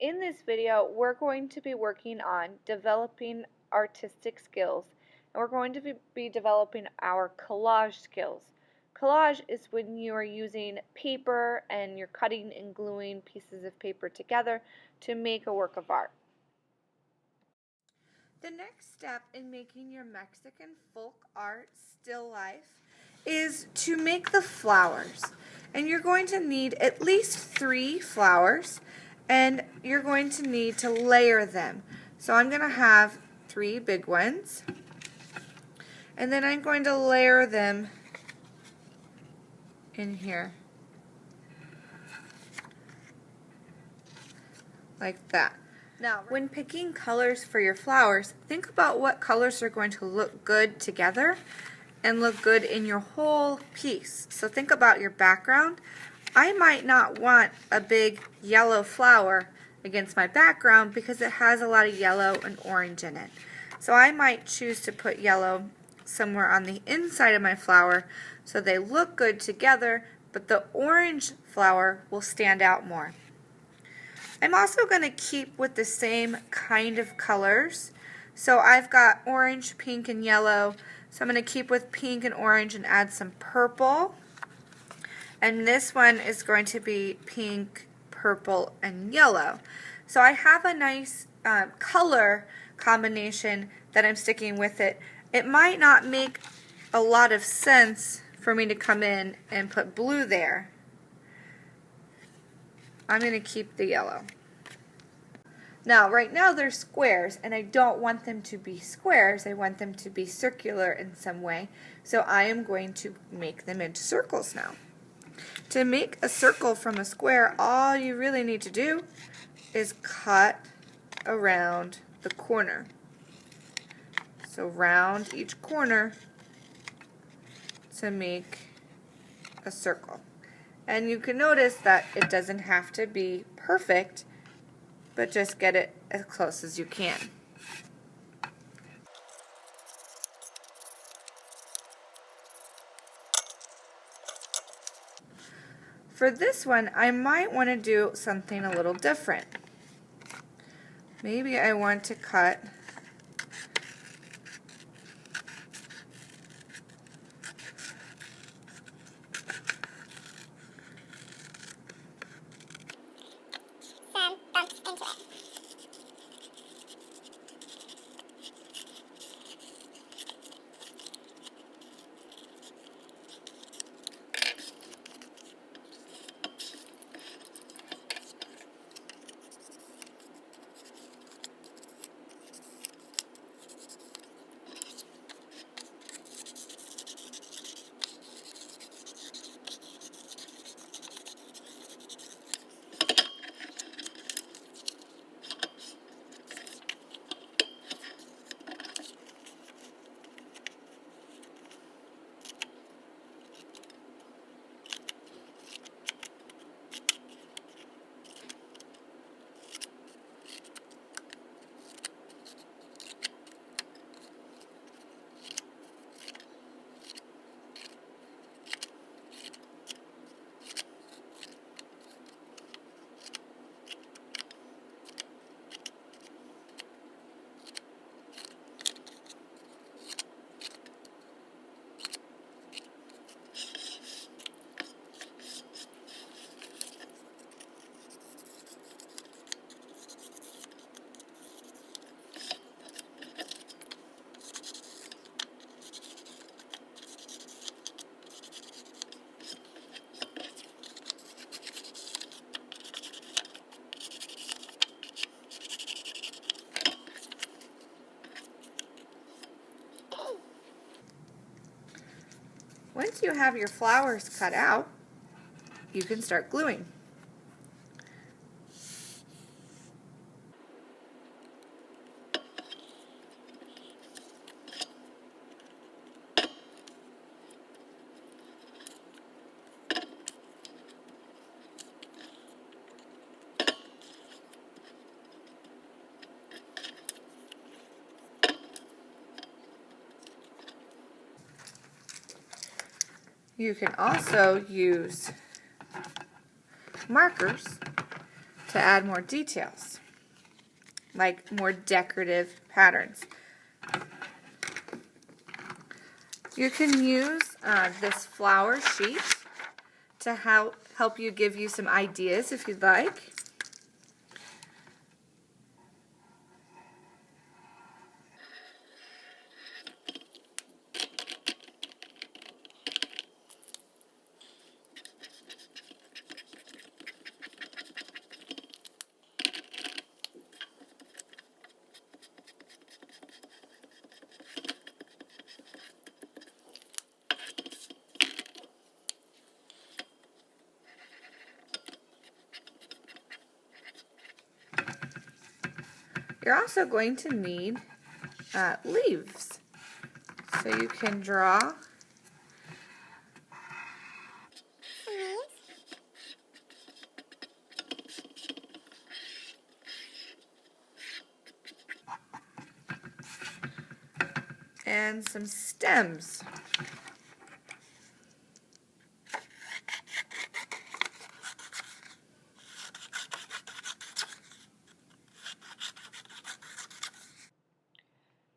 In this video, we're going to be working on developing artistic skills, and we're going to be developing our collage skills. Collage is when you are using paper and you're cutting and gluing pieces of paper together to make a work of art. The next step in making your Mexican folk art still life is to make the flowers. And you're going to need at least 3 flowers, and you're going to need to layer them. So I'm going to have 3 big ones, and then I'm going to layer them in here like that. Now, when picking colors for your flowers, think about what colors are going to look good together and look good in your whole piece. So think about your background. I might not want a big yellow flower against my background because it has a lot of yellow and orange in it. So I might choose to put yellow somewhere on the inside of my flower so they look good together, but the orange flower will stand out more. I'm also going to keep with the same kind of colors. So I've got orange, pink, and yellow. So I'm going to keep with pink and orange and add some purple. And this one is going to be pink, purple, and yellow. So I have a nice color combination that I'm sticking with it. It might not make a lot of sense for me to come in and put blue there. I'm going to keep the yellow. Now, right now they're squares, and I don't want them to be squares. I want them to be circular in some way. So I am going to make them into circles now. To make a circle from a square, all you really need to do is cut around the corner. So round each corner to make a circle. And you can notice that it doesn't have to be perfect, but just get it as close as you can. For this one, I might want to do something a little different. Maybe I want to cut Once you have your flowers cut out, you can start gluing. You can also use markers to add more details, like more decorative patterns. You can use this flower sheet to help you give you some ideas if you'd like. You're also going to need leaves. So you can draw and some stems.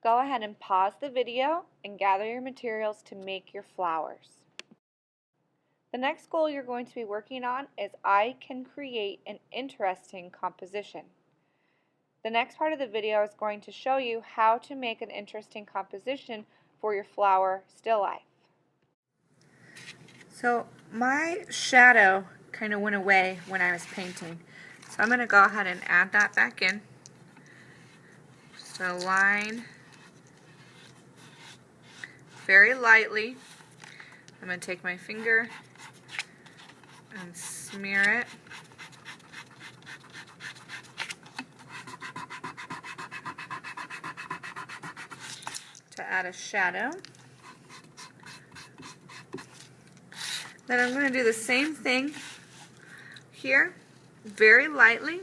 Go ahead and pause the video and gather your materials to make your flowers. The next goal you're going to be working on is I can create an interesting composition. The next part of the video is going to show you how to make an interesting composition for your flower still life. So my shadow kind of went away when I was painting. So I'm going to go ahead and add that back in. Just a line very lightly. I'm going to take my finger and smear it. To add a shadow. Then I'm going to do the same thing here, very lightly.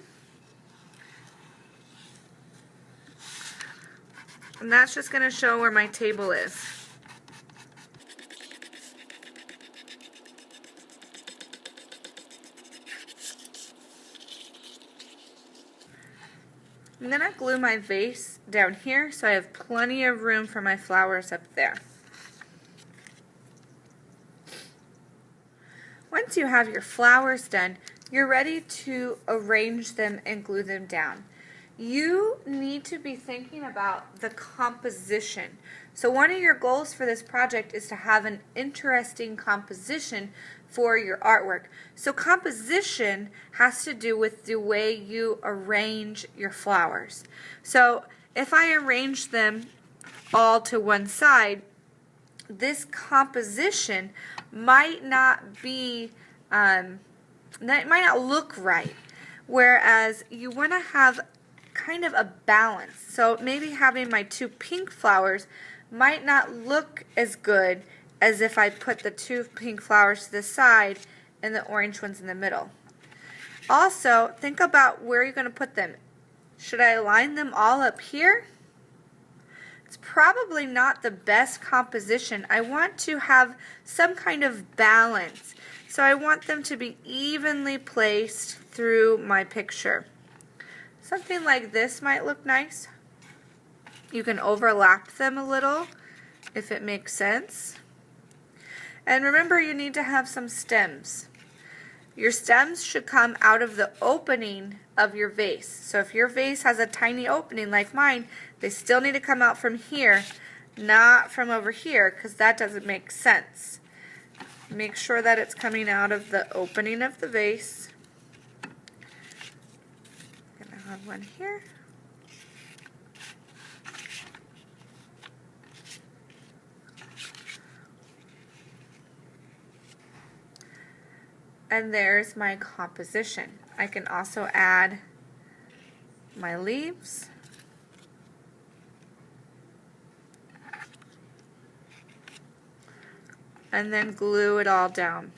And that's just going to show where my table is. I'm going to glue my vase down here so I have plenty of room for my flowers up there. Once you have your flowers done, you're ready to arrange them and glue them down. You need to be thinking about the composition. So one of your goals for this project is to have an interesting composition for your artwork. So composition has to do with the way you arrange your flowers. So if I arrange them all to one side, this composition might not be, that might not look right. Whereas you want to have kind of a balance. So maybe having my two pink flowers might not look as good as if I put the two pink flowers to the side and the orange ones in the middle. Also, think about where you're going to put them. Should I line them all up here? It's probably not the best composition. I want to have some kind of balance. So I want them to be evenly placed through my picture. Something like this might look nice. You can overlap them a little if it makes sense. And remember, you need to have some stems. Your stems should come out of the opening of your vase. So if your vase has a tiny opening like mine, they still need to come out from here, not from over here, because that doesn't make sense. Make sure that it's coming out of the opening of the vase. I'm going to have one here. And there's my composition. I can also add my leaves. And then glue it all down.